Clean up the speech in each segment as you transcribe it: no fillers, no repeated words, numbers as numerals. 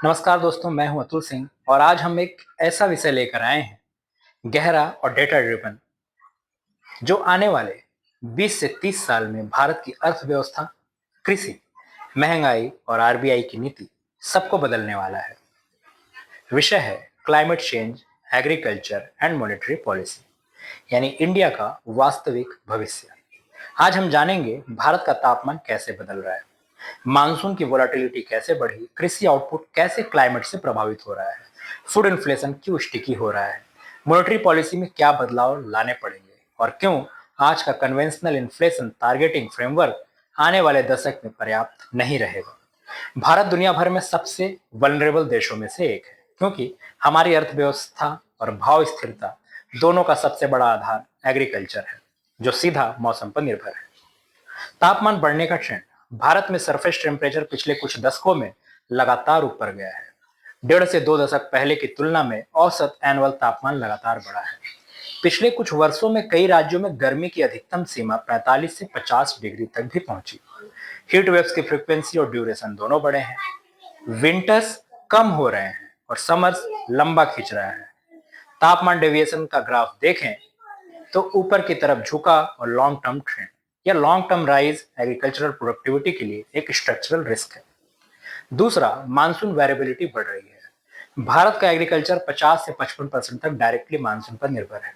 नमस्कार दोस्तों, मैं हूं अतुल सिंह और आज हम एक ऐसा विषय लेकर आए हैं गहरा और डेटा ड्रिवन जो आने वाले 20 से 30 साल में भारत की अर्थव्यवस्था, कृषि, महंगाई और आरबीआई की नीति सबको बदलने वाला है। विषय है climate change, agriculture and monetary policy, यानी इंडिया का वास्तविक भविष्य। आज हम जानेंगे भारत का तापमान कैसे बदल रहा है, मानसून की वोलाटिलिटी कैसे बढ़ी, कृषि आउटपुट कैसे क्लाइमेट से प्रभावित हो रहा है, फूड इन्फ्लेशन क्यों स्टिकी हो रहा है, मॉनेटरी पॉलिसी में क्या बदलाव लाने पड़ेंगे और क्यों आज का कन्वेंशनल इन्फ्लेशन टारगेटिंग फ्रेमवर्क आने वाले दशक में पर्याप्त नहीं रहेगा। भारत दुनिया भर में सबसे वल्नरेबल देशों में से एक है क्योंकि हमारी अर्थव्यवस्था और भाव स्थिरता दोनों का सबसे बड़ा आधार एग्रीकल्चर है, जो सीधा मौसम पर निर्भर है। तापमान बढ़ने का ट्रेंड भारत में सरफेस टेम्परेचर पिछले कुछ दशकों में लगातार ऊपर गया है। 1.5 से 2 दशक पहले की तुलना में औसत एनुअल तापमान लगातार बढ़ा है। पिछले कुछ वर्षों में कई राज्यों में गर्मी की अधिकतम सीमा 45 से 50 डिग्री तक भी पहुंची। हीट वेव्स की फ्रीक्वेंसी और ड्यूरेशन दोनों बढ़े हैं। विंटर्स कम हो रहे हैं और समर्स लंबा खींच रहा है। तापमान डेविएशन का ग्राफ देखें तो ऊपर की तरफ झुका और लॉन्ग टर्म ट्रेंड या long term rise agricultural productivity के लिए एक स्ट्रक्चरल रिस्क है। दूसरा, मानसून वेरिएबिलिटी बढ़ रही है। भारत का एग्रीकल्चर 50 से 55% तक डायरेक्टली मानसून पर निर्भर है।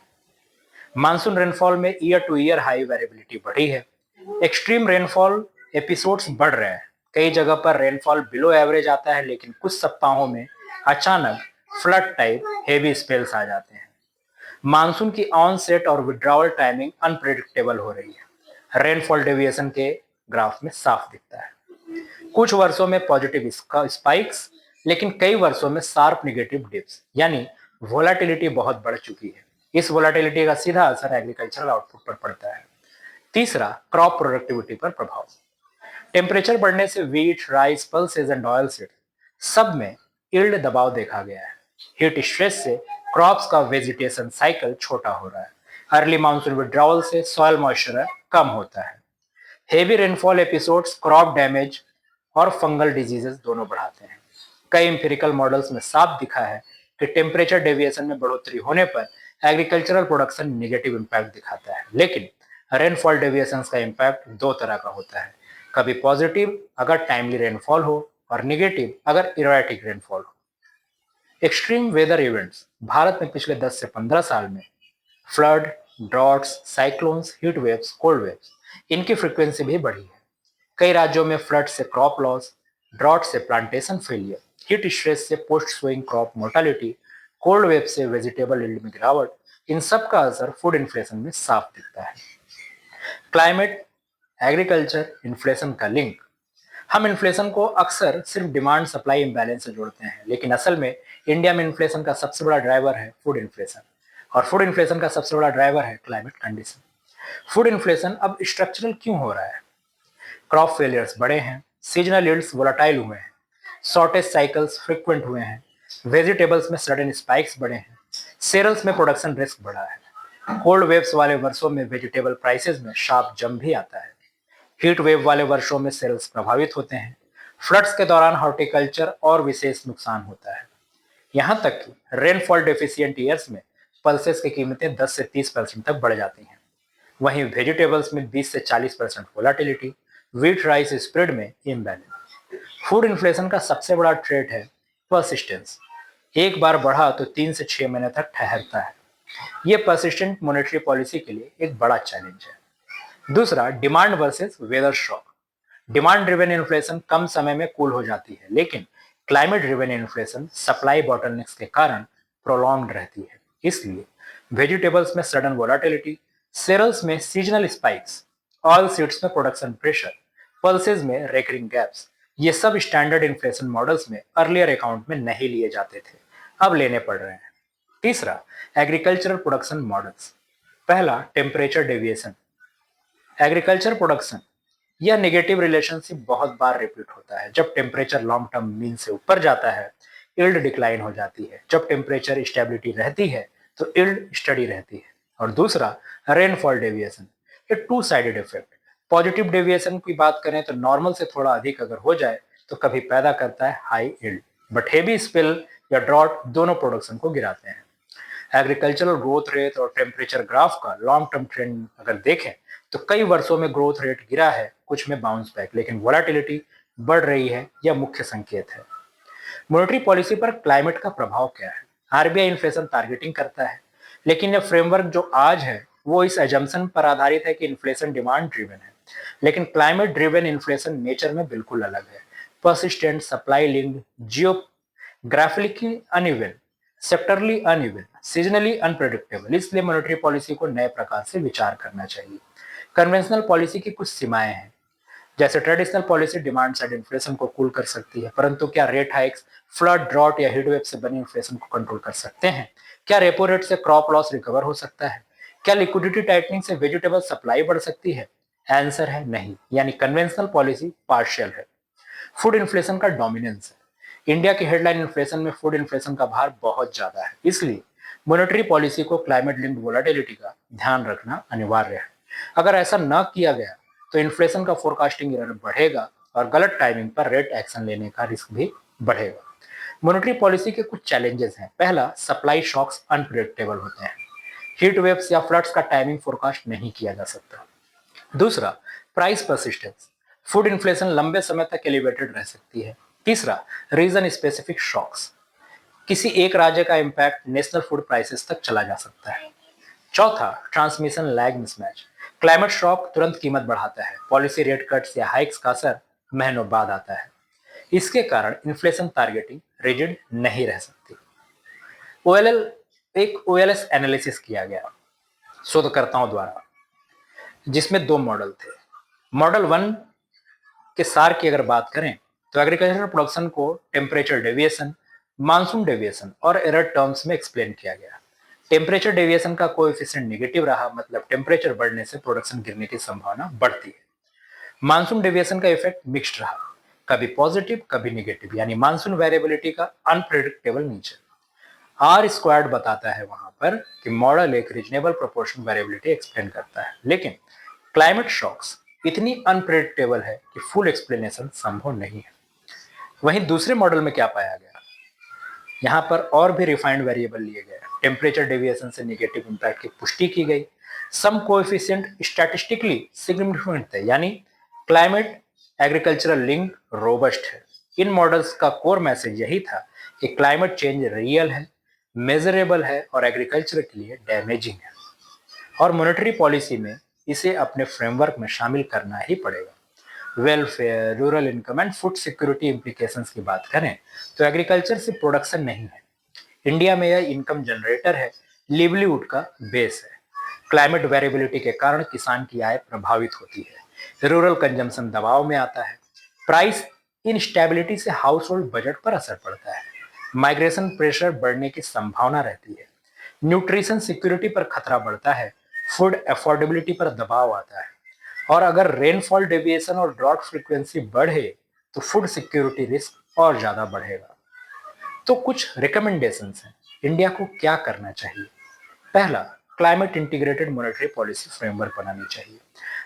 मानसून रेनफॉल में year two year high variability बढ़ी है। एक्सट्रीम रेनफॉल एपिसोड्स बढ़ रहे हैं। कई जगह पर रेनफॉल बिलो एवरेज आता है, लेकिन कुछ सप्ताहों में अचानक फ्लड टाइप हेवी स्पेल्स आ जाते हैं। मानसून की ऑन सेट और विड्रॉवल टाइमिंग अनप्रिडिक्टेबल हो रही है। रेनफॉल डेविएशन के ग्राफ में साफ दिखता है। कुछ वर्षों में पॉजिटिव स्पाइक्स, लेकिन कई वर्षों में शार्प नेगेटिव डिप्स, यानी वोलाटिलिटी बहुत बढ़ चुकी है। इस वोलाटिलिटी का सीधा असर एग्रीकल्चरल आउटपुट पर पड़ता है। तीसरा, क्रॉप प्रोडक्टिविटी पर प्रभाव। टेम्परेचर बढ़ने से wheat, rice, pulses and oil seed सब में यील्ड दबाव देखा गया है। हीट स्ट्रेस से क्रॉप्स का वेजिटेशन साइकिल छोटा हो रहा है। अर्ली मानसून विड्रॉवल से सॉइल मॉइस्चर कम होता है। Heavy rainfall episodes crop damage और फंगल डिजीजेस दोनों बढ़ाते हैं। कई एम्पिरिकल मॉडल्स में साफ दिखा है कि टेम्परेचर डेविएशन में बढ़ोतरी होने पर एग्रीकल्चरल प्रोडक्शन निगेटिव इम्पैक्ट दिखाता है, लेकिन रेनफॉल डेविएशन का इम्पैक्ट दो तरह का होता है। कभी पॉजिटिव अगर टाइमली रेनफॉल हो और निगेटिव अगर इरोटिक रेनफॉल हो। एक्सट्रीम वेदर इवेंट्स भारत में पिछले 10 से 15 साल में flood, droughts, cyclones, heat waves, cold waves, इनकी फ्रीक्वेंसी भी बढ़ी है। कई राज्यों में फ्लड से क्रॉप लॉस, ड्रॉट से प्लांटेशन फेलियर, हीट स्ट्रेस से post sowing crop mortality, cold wave से वेजिटेबल यील्ड में गिरावट, इन सब का असर फूड इन्फ्लेशन में साफ दिखता है। क्लाइमेट, एग्रीकल्चर, इन्फ्लेशन का लिंक। हम इन्फ्लेशन को अक्सर सिर्फ डिमांड सप्लाई इम्बैलेंस से जोड़ते हैं, लेकिन असल में इंडिया में इन्फ्लेशन का सबसे बड़ा ड्राइवर है फूड इन्फ्लेशन, और फूड इन्फ्लेशन का सबसे बड़ा ड्राइवर है क्लाइमेट कंडीशन। फूड इन्फ्लेशन अब स्ट्रक्चरल क्यों हो रहा है? क्रॉप फेलियर्स बढ़े हैं, सीजनल यील्ड्स वोलाटाइल हुए हैं, शॉर्टेज साइकिल्स फ्रिक्वेंट हुए हैं, वेजिटेबल्स में सडन स्पाइक्स बढ़े हैं, सेरल्स में प्रोडक्शन रिस्क बढ़ा है। कोल्ड वेव्स वाले वर्षों में वेजिटेबल प्राइसेस में शार्प जंप भी आता है। हीट वेव वाले वर्षों में सेल्स प्रभावित होते हैं। फ्लड्स के दौरान हॉर्टिकल्चर और विशेष नुकसान होता है। यहाँ तक कि रेनफॉल डेफिशिएंट ईयर्स में पल्सेस की कीमतें 10 से 30% तक बढ़ जाती हैं। वहीं वेजिटेबल्स में 20 से 40% वोलाटिलिटी, व्हीट राइस स्प्रेड में इम्बैलेंस। फूड इन्फ्लेशन का सबसे बड़ा ट्रेट है परसिस्टेंस। एक बार बढ़ा तो 3 से 6 महीने तक ठहरता है। ये परसिस्टेंट मॉनेटरी पॉलिसी के लिए एक बड़ा चैलेंज है। दूसरा, demand versus weather shock. Demand driven inflation कम समय में कूल हो जाती है, लेकिन climate driven inflation supply bottlenecks के कारण प्रोलॉन्ग्ड रहती है। इसलिए वेजिटेबल्स में सडन वोलाटिलिटी, सेरल्स में सीजनल स्पाइक्स, ऑयल सीड्स में प्रोडक्शन प्रेशर, पल्सेस में रेकरिंग गैप्स, ये सब स्टैंडर्ड इन्फ्लेशन मॉडल्स में अर्लियर अकाउंट में नहीं लिए जाते थे, अब लेने पड़ रहे हैं। तीसरा, एग्रीकल्चरल प्रोडक्शन मॉडल्स। पहला, टेम्परेचर डेविएशन। एग्रीकल्चर प्रोडक्शन यह नेगेटिव रिलेशनशिप बहुत बार रिपीट होता है। जब टेम्परेचर लॉन्ग टर्म मीन से ऊपर जाता है, यील्ड डिक्लाइन हो जाती है। जब टेम्परेचर स्टेबिलिटी रहती है तो यील्ड स्टडी रहती है। और दूसरा, रेनफॉल डेविएशन। ये two sided effect. Positive deviation की बात करें तो नॉर्मल से थोड़ा अधिक अगर हो जाए तो कभी पैदा करता है high yield, but heavy spill या ड्रॉट दोनों प्रोडक्शन को गिराते हैं। एग्रीकल्चरल ग्रोथ रेट और टेम्परेचर ग्राफ का लॉन्ग टर्म ट्रेंड अगर देखें तो कई वर्षों में ग्रोथ रेट गिरा है, कुछ में बाउंस बैक, लेकिन वोलाटिलिटी बढ़ रही है, यह मुख्य संकेत है। मॉनेटरी पॉलिसी पर क्लाइमेट का प्रभाव क्या है? आरबीआई इन्फ्लेशन टारगेटिंग करता है, लेकिन यह फ्रेमवर्क जो आज है वो इस एजम्पशन पर आधारित है कि इन्फ्लेशन डिमांड ड्रिवन है, लेकिन क्लाइमेट ड्रिवन इन्फ्लेशन नेचर में बिल्कुल अलग है। Persistent, supply linked, geographically uneven, sectorally uneven, seasonally unpredictable, इसलिए मॉनेटरी पॉलिसी को नए प्रकार से विचार करना चाहिए। कन्वेंशनल पॉलिसी की कुछ सीमाएं हैं, जैसे traditional policy demand side inflation को कूल कर सकती है, परंतु क्या रेट हाइक्स, फ्लड, ड्रॉट या हीट वेव से बनी इन्फ्लेशन को कंट्रोल कर सकते हैं? क्या रेपो रेट से क्रॉप लॉस रिकवर हो सकता है? क्या लिक्विडिटी टाइटनिंग से वेजिटेबल सप्लाई बढ़ सकती है? आंसर है नहीं, यानी कन्वेंशनल पॉलिसी पार्शियल है। फूड इन्फ्लेशन का डोमिनेंस है। इंडिया की हेडलाइन इन्फ्लेशन में फूड इन्फ्लेशन का भार बहुत ज्यादा है, इसलिए मॉनेटरी पॉलिसी को क्लाइमेट लिंक्ड वोलेटिलिटी का ध्यान रखना अनिवार्य है। अगर ऐसा न किया गया तो इन्फ्लेशन का फोरकास्टिंग एरर बढ़ेगा और गलत टाइमिंग पर रेट एक्शन लेने का रिस्क भी बढ़ेगा। मॉनेटरी पॉलिसी के कुछ चैलेंजेस हैं। पहला, सप्लाई शॉक्स अनप्रेडिक्टेबल होते हैं। हीट वेव्स या फ्लड्स का टाइमिंग फोरकास्ट नहीं किया जा सकता। दूसरा, प्राइस परसिस्टेंस, फूड इन्फ्लेशन लंबे समय तक एलिवेटेड रह सकती है। तीसरा, रीजन स्पेसिफिक शॉक्स, किसी एक राज्य का इंपैक्ट नेशनल फूड प्राइसेस तक चला जा सकता है। चौथा, transmission lag mismatch, climate shock तुरंत कीमत बढ़ाता है, पॉलिसी रेट कट्स या हाइक्स का असर महीनों बाद आता है। इसके कारण इन्फ्लेशन टारगेटिंग रिजिड नहीं रह सकती। ओएलएल एक ओएलएस एनालिसिस किया गया शोधकर्ताओं द्वारा, जिसमें दो मॉडल थे। मॉडल 1 के सार की अगर बात करें तो एग्रीकल्चर प्रोडक्शन को टेम्परेचर डेविएशन, मानसून डेविएशन और एरर टर्म्स में एक्सप्लेन किया गया। टेम्परेचर डेविएशन का कोएफिशिएंट नेगेटिव रहा, मतलब टेम्परेचर बढ़ने से प्रोडक्शन गिरने की संभावना बढ़ती है। मानसून डेविएशन का इफेक्ट मिक्स्ड रहा, कभी पॉजिटिव कभी नेगेटिव, यानी मानसून वेरिएबिलिटी का अनप्रेडिक्टेबल नेचर। आर स्क्वायर्ड बताता है वहां पर कि मॉडल एक रीजनेबल प्रोपोर्शन वेरिएबिलिटी एक्सप्लेन करता है, लेकिन क्लाइमेट शॉक्स इतनी अनप्रेडिक्टेबल है कि फुल एक्सप्लेनेशन संभव नहीं है। वहीं दूसरे मॉडल में क्या पाया गया, यहाँ पर और भी रिफाइंड वेरिएबल लिए गए, टेम्परेचर डेविएशन से नेगेटिव इंपैक्ट की पुष्टि की गई, सम कोएफिशिएंट स्टैटिस्टिकली सिग्निफिकेंट थे, यानी क्लाइमेट एग्रीकल्चरल लिंक रोबस्ट है। इन मॉडल्स का कोर मैसेज यही था कि क्लाइमेट चेंज रियल है, मेजरेबल है और एग्रीकल्चर के लिए डैमेजिंग है, और मॉनेटरी पॉलिसी में इसे अपने फ्रेमवर्क में शामिल करना ही पड़ेगा। Welfare, rural income and food security implications की बात करें तो एग्रीकल्चर से प्रोडक्शन नहीं है, इंडिया में यह इनकम जनरेटर है, लिवलीहुड का बेस है। क्लाइमेट वेरिएबिलिटी के कारण किसान की आय प्रभावित होती है, रूरल कंजम्पशन दबाव में आता है, प्राइस इनस्टेबिलिटी से हाउस होल्ड बजट पर असर पड़ता है, माइग्रेशन प्रेशर बढ़ने की संभावना रहती है, न्यूट्रिशन सिक्योरिटी पर खतरा बढ़ता है, फूड अफोर्डेबिलिटी पर दबाव आता है, और अगर रेनफॉल डेविएशन और ड्रॉट फ्रीक्वेंसी बढ़े तो फूड सिक्योरिटी रिस्क और ज्यादा बढ़ेगा। तो कुछ रिकमेंडेशंस हैं, इंडिया को क्या करना चाहिए। पहला, climate integrated monetary policy framework बनानी चाहिए।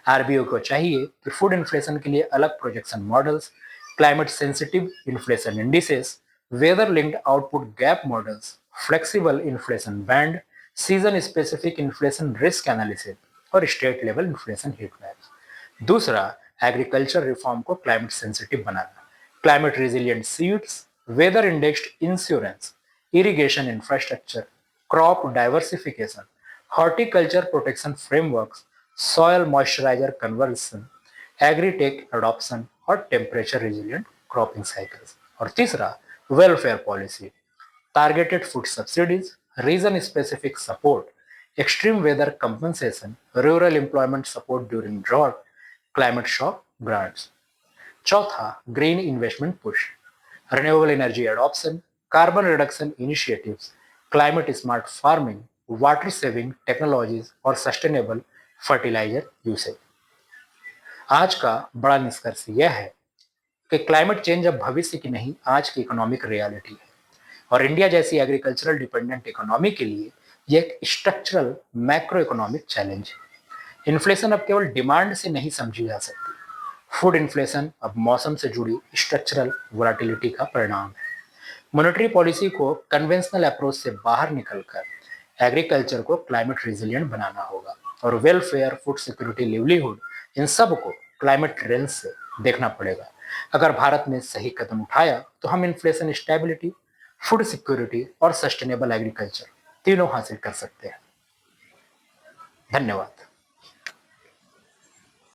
आरबीआई को चाहिए कि फूड इन्फ्लेशन के लिए अलग projection models, climate sensitive inflation indices, weather linked output gap models, flexible inflation band, season specific inflation risk analysis और state level inflation heat maps. दूसरा, एग्रीकल्चर रिफॉर्म को क्लाइमेट सेंसिटिव बनाना, climate resilient seeds, weather indexed insurance, irrigation infrastructure, crop diversification, horticulture protection frameworks, soil moisturiser conversion, agritech adoption और temperature resilient cropping cycles. और तीसरा, welfare policy, targeted food subsidies, region specific support, extreme weather compensation, rural employment support during drought, climate shock grants. चौथा, green investment push, renewable energy adoption, carbon reduction initiatives, climate smart farming, water saving technologies और sustainable fertiliser usage. आज का बड़ा निष्कर्ष यह है कि climate change अब भविष्य की नहीं, आज की इकोनॉमिक रियलिटी है, और इंडिया जैसी एग्रीकल्चरल डिपेंडेंट इकोनॉमी के लिए यह एक स्ट्रक्चरल मैक्रो इकोनॉमिक चैलेंज है। इन्फ्लेशन अब केवल डिमांड से नहीं समझी जा सकती, फूड इन्फ्लेशन अब मौसम से जुड़ी स्ट्रक्चरल वोलाटिलिटी का परिणाम है। मॉनेटरी पॉलिसी को कन्वेंशनल अप्रोच से बाहर निकलकर एग्रीकल्चर को क्लाइमेट रेजिलिएंट बनाना होगा और वेलफेयर, फूड सिक्योरिटी, लिवलीहुड, इन सब को क्लाइमेट लेंस से देखना पड़ेगा। अगर भारत ने सही कदम उठाया तो हम इन्फ्लेशन स्टेबिलिटी, फूड सिक्योरिटी और सस्टेनेबल एग्रीकल्चर तीनों हासिल कर सकते हैं। धन्यवाद।